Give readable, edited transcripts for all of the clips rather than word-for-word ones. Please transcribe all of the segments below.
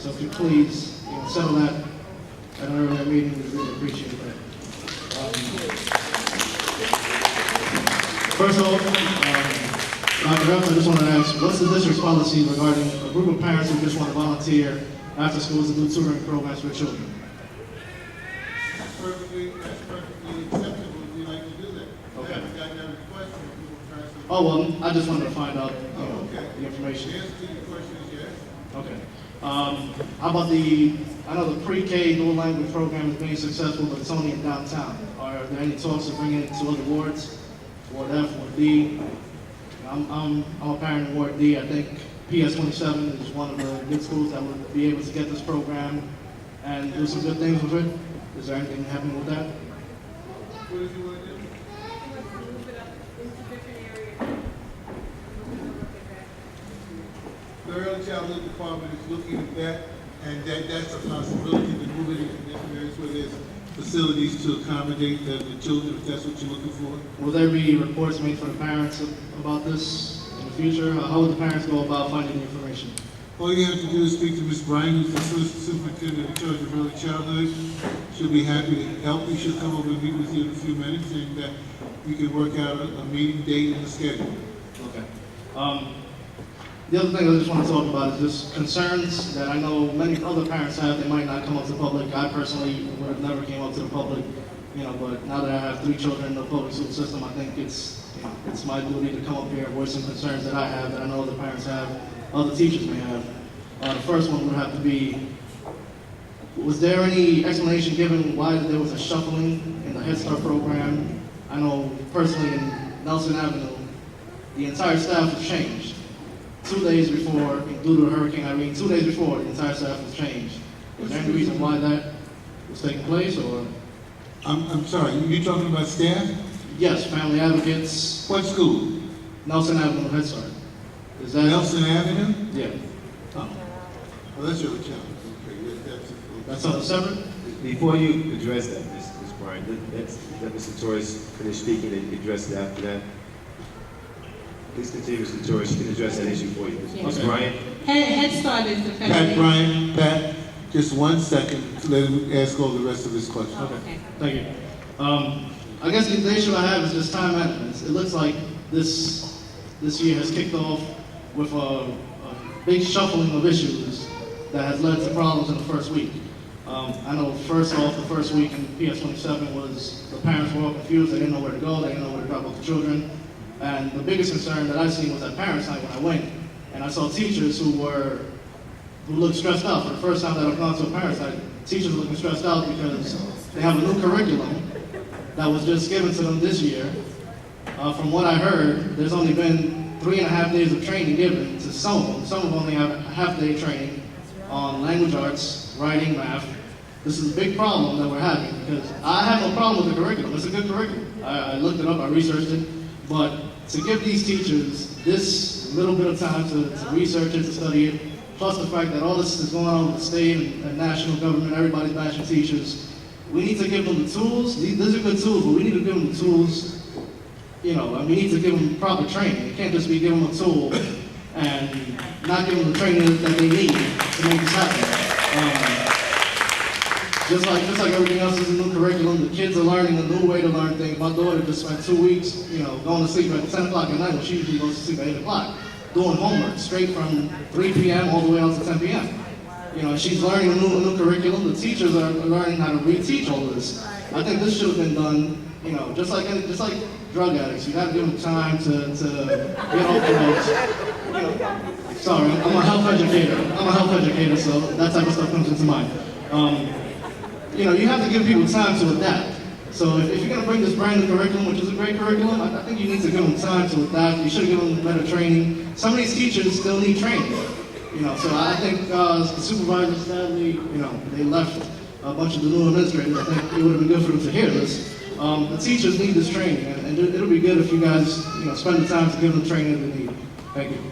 So if you please, settle that at an earlier meeting, we'd really appreciate that. First of all, Dr. F, I just want to ask, what's the district's policy regarding a group of parents who just want to volunteer after school to do tutoring programs for children? That's perfectly acceptable if you'd like to do that. Okay. I haven't gotten that request from people trying to. Oh, well, I just wanted to find out Okay. the information. The answer to your question is yes. Okay. How about I know the pre-K dual language program is being successful, but it's only in downtown. Are there any talks of bringing it to other wards? Ward F, Ward D? I'm a parent in Ward D. I think PS 27 is one of the good schools that would be able to get this program and do some good things with it. Is there anything happening with that? What does he want to do? Move it up into different areas. The early childhood department is looking at that, and that's a possibility to move it into different areas where there's facilities to accommodate the children, if that's what you're looking for. Will there be reports made for the parents about this in the future? How would the parents go about finding the information? All you have to do is speak to Ms. Bryan, who's the superintendent in charge of early childhood. She'll be happy to help you. She'll come over and meet with you in a few minutes, and you can work out a meeting date and a schedule. Okay. The other thing I just want to talk about is just concerns that I know many other parents have. They might not come up to the public. I personally would have never came up to the public, but now that I have 3 children in the public school system, I think it's my duty to come up here and voice some concerns that I have, that I know other parents have, other teachers may have. The first one would have to be, was there any explanation given why there was a shuffling in the Head Start program? I know personally in Nelson Avenue, the entire staff was changed. 2 days before, due to Hurricane Irene, 2 days before, the entire staff was changed. Was there any reason why that was taking place, or? I'm sorry, you're talking about staff? Yes, family advocates, What school? Nelson Avenue Head Start. Is that? Nelson Avenue? Yeah. Oh, well, that's your challenge. Okay, That's something separate? Before you address that, Ms. Bryan, let Mr. Torres finish speaking and address it after that. Please continue, Mr. Torres. She can address that issue for you. Ms. Okay. Bryan? Head Start is the Pat family. Bryan, Pat, just 1 second to let him ask all the rest of his questions. Oh, okay. Thank you. I guess the issue I have is just time management. It looks like this year has kicked off with a big shuffling of issues that has led to problems in the first week. I know first off, the first week in PS 27 was the parents were all confused. They didn't know where to go. They didn't know where to drop off the children. And the biggest concern that I seen was at parents' night when I went, and I saw teachers who looked stressed out. For the first time that I've gone to a parents' night, teachers looking stressed out because they have a new curriculum that was just given to them this year. From what I heard, there's only been 3.5 days of training given to some of them. Some of them only have a half-day training on language arts, writing, math. This is a big problem that we're having because I have no problem with the curriculum. It's a good curriculum. I looked it up, I researched it, but to give these teachers this little bit of time to research it, to study it, plus the fact that all this is going on with the state and national government, everybody's bashing teachers, we need to give them the tools. These are good tools, but we need to give them the tools, and we need to give them proper training. It can't just be giving them a tool and not give them the training that they need to make this happen. Just like everything else is a new curriculum, the kids are learning a new way to learn things. My daughter just spent 2 weeks, going to sleep at 10 o'clock at night when she usually goes to sleep at 8 o'clock, doing homework straight from 3 p.m. all the way out to 10 p.m. She's learning a new curriculum. The teachers are learning how to reteach all of this. I think this should have been done, just like drug addicts. You got to give them time to get off the drugs. Sorry, I'm a health educator, so that type of stuff comes into mind. You have to give people time to adapt. So if you're going to bring this brand new curriculum, which is a great curriculum, I think you need to give them time to adapt. You should give them better training. Some of these teachers still need training. So I think the supervisors, sadly, they left a bunch of the new administrators. I think it would have been good for them to hear this. The teachers need this training, and it'll be good if you guys, spend the time to give them the training they need. Thank you.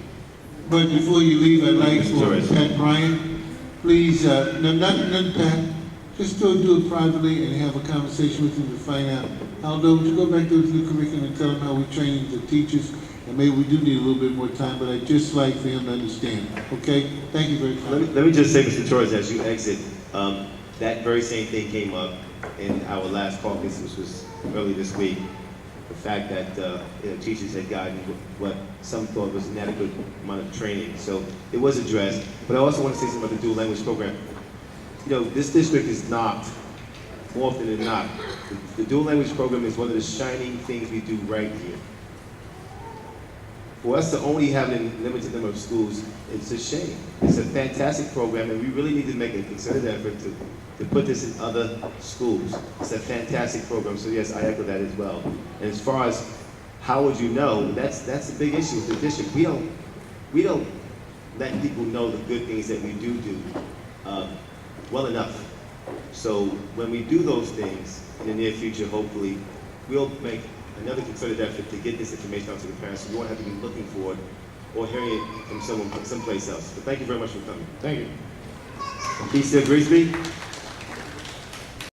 But before you leave, I'd like Mr. for Torres. Pat Bryan, please, not Pat, just do it privately and have a conversation with him to find out. Aldo, would you go back to the new curriculum and tell them how we train the teachers And maybe we do need a little bit more time, but I'd just like for him to understand, okay? Thank you very much. Let me just say, Mr. Torres, as you exit, that very same thing came up in our last caucus, which was early this week. The fact that teachers had gotten what some thought was an inadequate amount of training. So it was addressed. But I also want to say something about the dual language program. You know, this district is not, more often than not, the dual language program is one of the shining things we do right here. For us to only have a limited number of schools, it's a shame. It's a fantastic program, and we really need to make a concerted effort to put this in other schools. It's a fantastic program, so yes, I echo that as well. And as far as how would you know, that's a big issue with the district. We don't let people know the good things that we do well enough. So when we do those things in the near future, hopefully, we'll make another concerted effort to get this information out to the parents, so you won't have to be looking for it or hearing it from someone someplace else. But thank you very much for coming. Thank you. Keith still agrees with me?